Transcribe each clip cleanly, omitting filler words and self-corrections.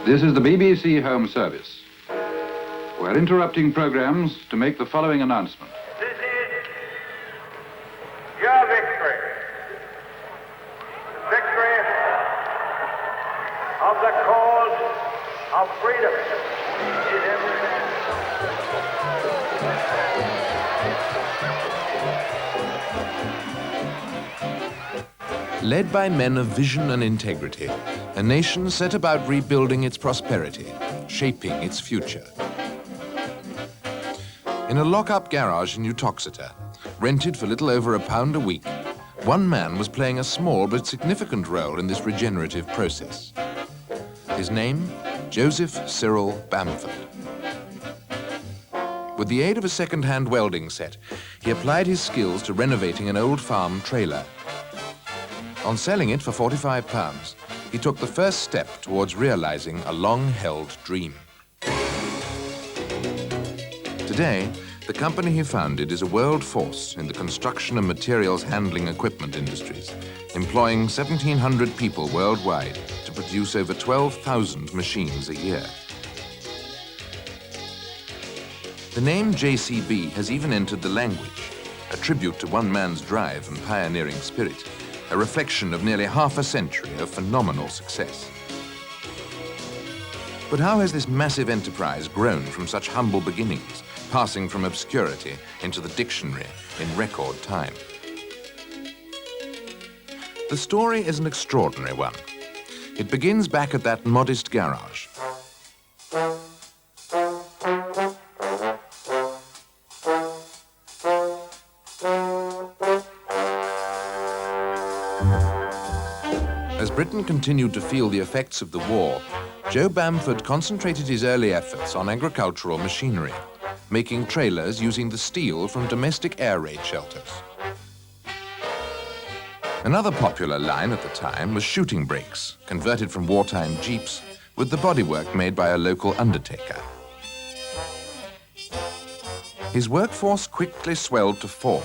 This is the BBC Home Service. We're interrupting programs to make the following announcement. This is your victory. The victory of the cause of freedom in every man. Led by men of vision and integrity, a nation set about rebuilding its prosperity, shaping its future. In a lock-up garage in Uttoxeter, rented for little over £1 a week, one man was playing a small but significant role in this regenerative process. His name, Joseph Cyril Bamford. With the aid of a second-hand welding set, he applied his skills to renovating an old farm trailer. On selling it for £45, he took the first step towards realizing a long-held dream. Today, the company he founded is a world force in the construction and materials handling equipment industries, employing 1,700 people worldwide to produce over 12,000 machines a year. The name JCB has even entered the language, a tribute to one man's drive and pioneering spirit, a reflection of nearly half a century of phenomenal success. But how has this massive enterprise grown from such humble beginnings, passing from obscurity into the dictionary in record time? The story is an extraordinary one. It begins back at that modest garage. As Britain continued to feel the effects of the war, Joe Bamford concentrated his early efforts on agricultural machinery, making trailers using the steel from domestic air raid shelters. Another popular line at the time was shooting brakes, converted from wartime jeeps, with the bodywork made by a local undertaker. His workforce quickly swelled to 4,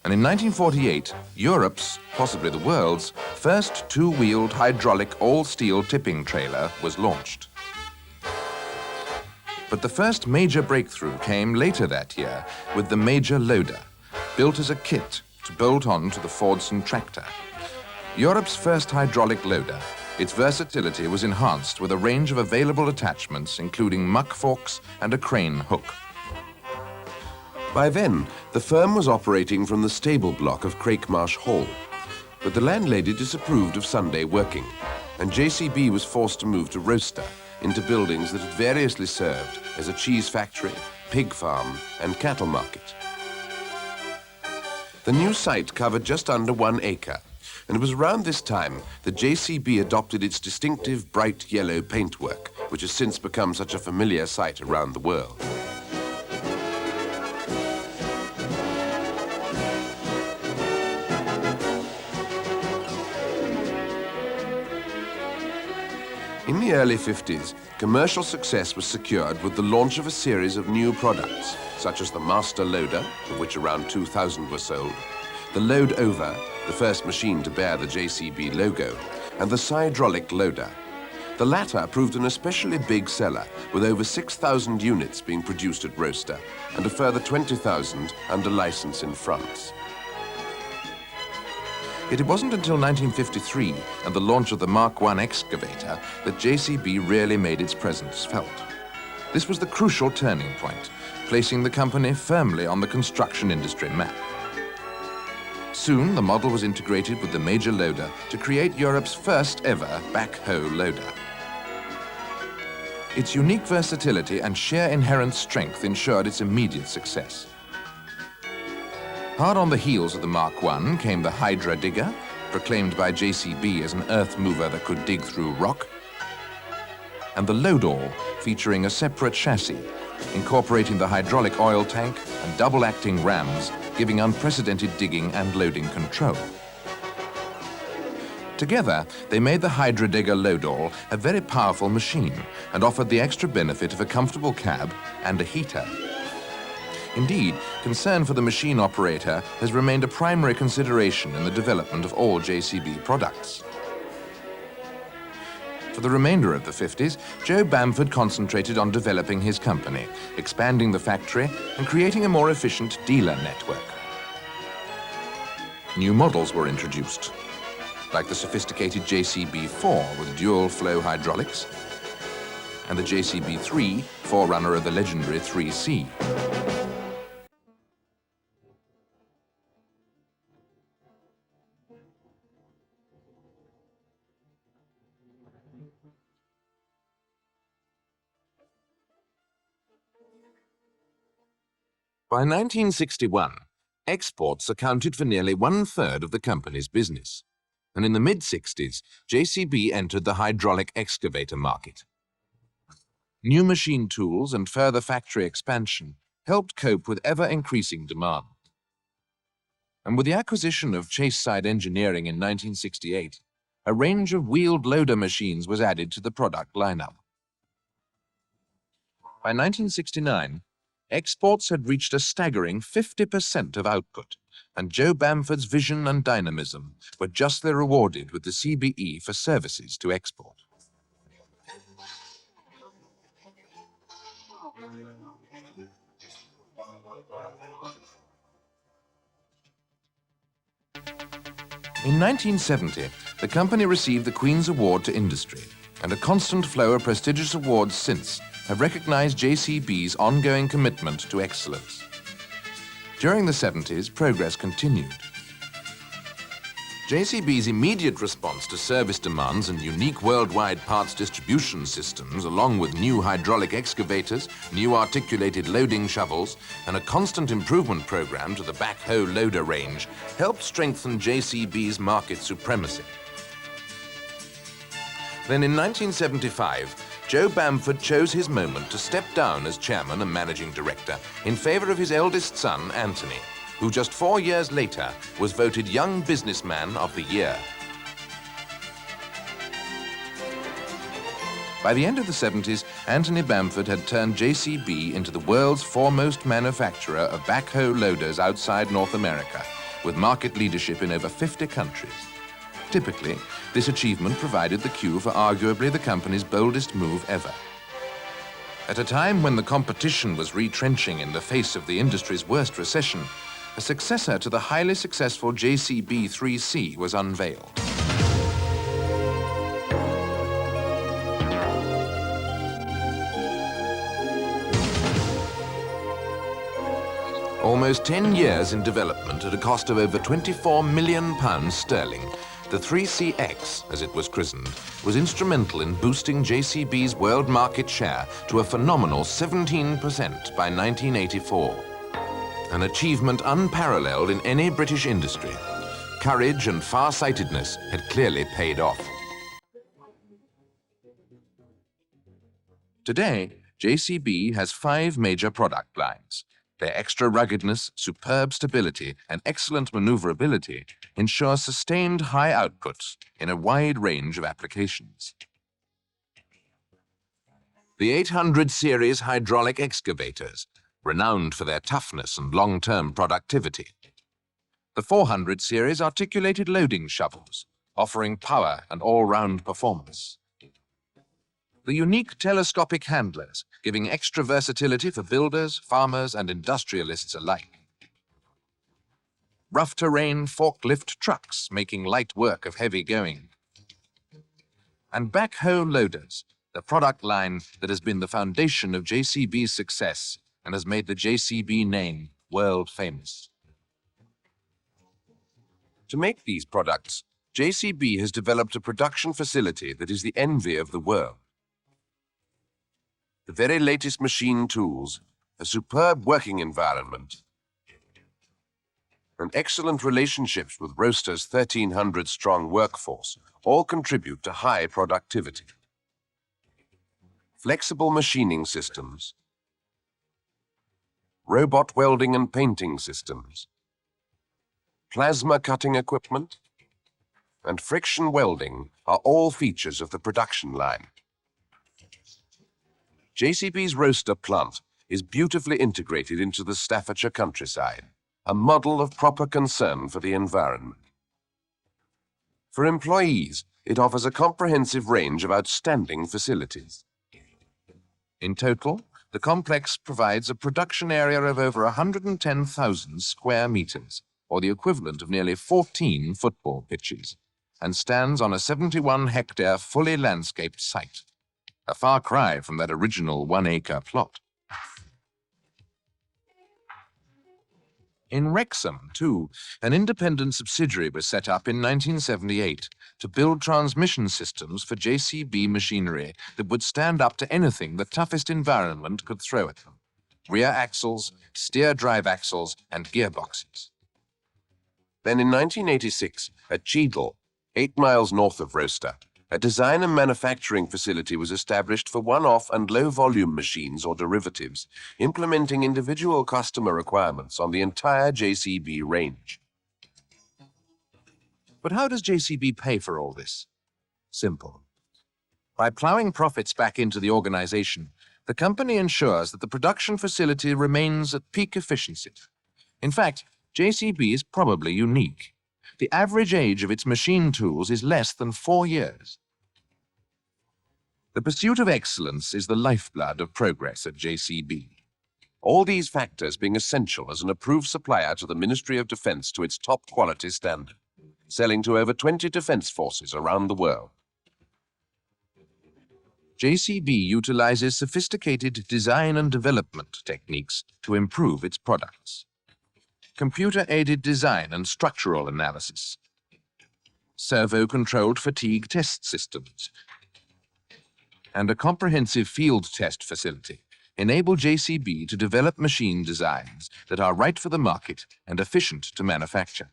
and in 1948, Europe's, possibly the world's, first two-wheeled hydraulic all-steel tipping trailer was launched. But the first major breakthrough came later that year with the Major Loader, built as a kit to bolt on to the Fordson tractor. Europe's first hydraulic loader, its versatility was enhanced with a range of available attachments including muck forks and a crane hook. By then, the firm was operating from the stable block of Crakemarsh Hall, but the landlady disapproved of Sunday working, and JCB was forced to move to Rochester, into buildings that had variously served as a cheese factory, pig farm, and cattle market. The new site covered just under 1 acre, and it was around this time that JCB adopted its distinctive bright yellow paintwork, which has since become such a familiar sight around the world. In the early 50s, commercial success was secured with the launch of a series of new products, such as the Master Loader, of which around 2,000 were sold, the Load Over, the first machine to bear the JCB logo, and the Hydraulic Loader. The latter proved an especially big seller, with over 6,000 units being produced at Rochester, and a further 20,000 under license in France. Yet it wasn't until 1953 and the launch of the Mark I excavator that JCB really made its presence felt. This was the crucial turning point, placing the company firmly on the construction industry map. Soon, the model was integrated with the Major Loader to create Europe's first ever backhoe loader. Its unique versatility and sheer inherent strength ensured its immediate success. Hard on the heels of the Mark I came the Hydra Digger, proclaimed by JCB as an earth mover that could dig through rock, and the Load-All, featuring a separate chassis, incorporating the hydraulic oil tank and double-acting rams, giving unprecedented digging and loading control. Together, they made the Hydra Digger Load-All a very powerful machine and offered the extra benefit of a comfortable cab and a heater. Indeed, concern for the machine operator has remained a primary consideration in the development of all JCB products. For the remainder of the 50s, Joe Bamford concentrated on developing his company, expanding the factory, and creating a more efficient dealer network. New models were introduced, like the sophisticated JCB-4 with dual-flow hydraulics, and the JCB-3, forerunner of the legendary 3C. By 1961, exports accounted for nearly 1/3 of the company's business. And in the mid-60s, JCB entered the hydraulic excavator market. New machine tools and further factory expansion helped cope with ever-increasing demand. And with the acquisition of Chase-side Engineering in 1968, a range of wheeled loader machines was added to the product lineup. By 1969, exports had reached a staggering 50% of output, and Joe Bamford's vision and dynamism were justly rewarded with the CBE for services to export. In 1970, the company received the Queen's Award to Industry, and a constant flow of prestigious awards since have recognized JCB's ongoing commitment to excellence. During the 70s, progress continued. JCB's immediate response to service demands and unique worldwide parts distribution systems, along with new hydraulic excavators, new articulated loading shovels, and a constant improvement program to the backhoe loader range, helped strengthen JCB's market supremacy. Then in 1975, Joe Bamford chose his moment to step down as chairman and managing director in favor of his eldest son, Anthony, who just 4 years later was voted Young Businessman of the Year. By the end of the 70s, Anthony Bamford had turned JCB into the world's foremost manufacturer of backhoe loaders outside North America, with market leadership in over 50 countries. Typically, this achievement provided the cue for arguably the company's boldest move ever. At a time when the competition was retrenching in the face of the industry's worst recession, a successor to the highly successful JCB 3C was unveiled. Almost 10 years in development at a cost of over £24 million sterling, the 3CX, as it was christened, was instrumental in boosting JCB's world market share to a phenomenal 17% by 1984. An achievement unparalleled in any British industry. Courage and far-sightedness had clearly paid off. Today, JCB has 5 major product lines. Their extra ruggedness, superb stability, and excellent maneuverability ensure sustained high outputs in a wide range of applications. The 800 series hydraulic excavators, renowned for their toughness and long-term productivity. The 400 series articulated loading shovels, offering power and all-round performance. The unique telescopic handlers, giving extra versatility for builders, farmers, and industrialists alike. Rough terrain forklift trucks, making light work of heavy going. And backhoe loaders, the product line that has been the foundation of JCB's success and has made the JCB name world famous. To make these products, JCB has developed a production facility that is the envy of the world. The very latest machine tools, a superb working environment, and excellent relationships with Roaster's 1,300-strong workforce all contribute to high productivity. Flexible machining systems, robot welding and painting systems, plasma cutting equipment, and friction welding are all features of the production line. JCB's Roaster plant is beautifully integrated into the Staffordshire countryside, a model of proper concern for the environment. For employees, It offers a comprehensive range of outstanding facilities. In total, the complex provides a production area of over 110,000 square meters, or the equivalent of nearly 14 football pitches, and stands on a 71-hectare fully landscaped site, a far cry from that original 1-acre plot. In Wrexham, too, an independent subsidiary was set up in 1978 to build transmission systems for JCB machinery that would stand up to anything the toughest environment could throw at them: rear axles, steer drive axles, and gearboxes. Then in 1986, at Cheadle, 8 miles north of Rochester, a design and manufacturing facility was established for one-off and low-volume machines or derivatives, implementing individual customer requirements on the entire JCB range. But how does JCB pay for all this? Simple. By plowing profits back into the organization, the company ensures that the production facility remains at peak efficiency. In fact, JCB is probably unique. The average age of its machine tools is less than 4 years. The pursuit of excellence is the lifeblood of progress at JCB. All these factors being essential as an approved supplier to the Ministry of Defence to its top quality standard, selling to over 20 defence forces around the world. JCB utilizes sophisticated design and development techniques to improve its products. Computer-aided design and structural analysis, servo-controlled fatigue test systems, and a comprehensive field test facility enable JCB to develop machine designs that are right for the market and efficient to manufacture.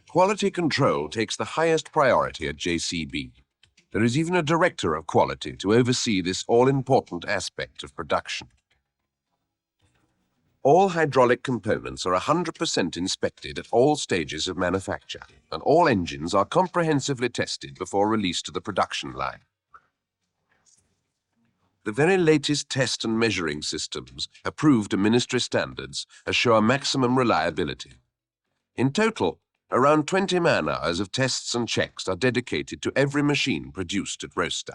Quality control takes the highest priority at JCB. There is even a director of quality to oversee this all-important aspect of production. All hydraulic components are 100% inspected at all stages of manufacture, and all engines are comprehensively tested before release to the production line. The very latest test and measuring systems, approved to ministry standards, assure maximum reliability. In total, around 20 man-hours of tests and checks are dedicated to every machine produced at Rochester.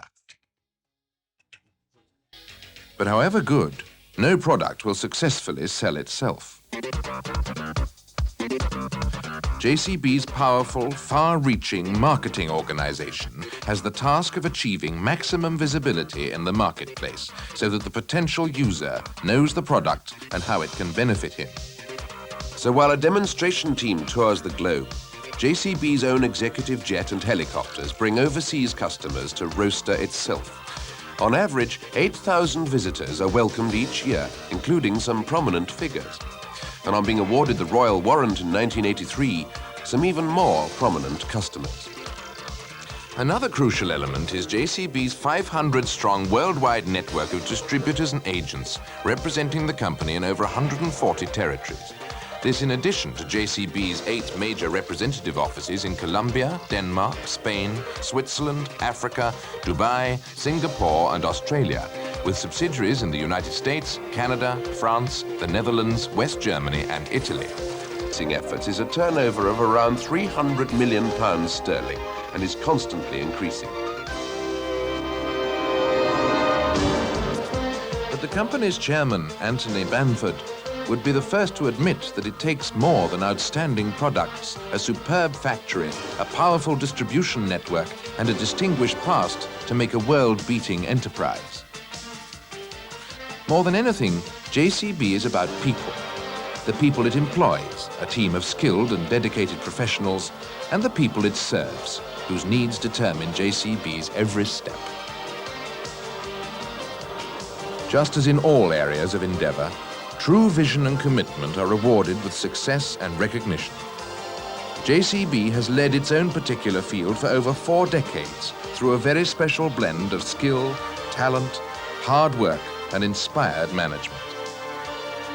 But however good, no product will successfully sell itself. JCB's powerful, far-reaching marketing organization has the task of achieving maximum visibility in the marketplace so that the potential user knows the product and how it can benefit him. So while a demonstration team tours the globe, JCB's own executive jet and helicopters bring overseas customers to Rochester itself. On average, 8,000 visitors are welcomed each year, including some prominent figures. And on being awarded the Royal Warrant in 1983, some even more prominent customers. Another crucial element is JCB's 500-strong worldwide network of distributors and agents representing the company in over 140 territories. This in addition to JCB's 8 major representative offices in Colombia, Denmark, Spain, Switzerland, Africa, Dubai, Singapore, and Australia, with subsidiaries in the United States, Canada, France, the Netherlands, West Germany, and Italy. Efforts is a turnover of around £300 million sterling and is constantly increasing. But the company's chairman, Anthony Bamford, would be the first to admit that it takes more than outstanding products, a superb factory, a powerful distribution network, and a distinguished past to make a world-beating enterprise. More than anything, JCB is about people. The people it employs, a team of skilled and dedicated professionals, and the people it serves, whose needs determine JCB's every step. Just as in all areas of endeavor, true vision and commitment are rewarded with success and recognition. JCB has led its own particular field for over 4 decades through a very special blend of skill, talent, hard work, and inspired management.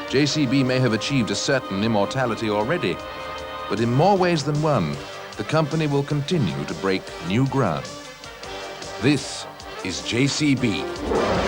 JCB may have achieved a certain immortality already, but in more ways than one, the company will continue to break new ground. This is JCB.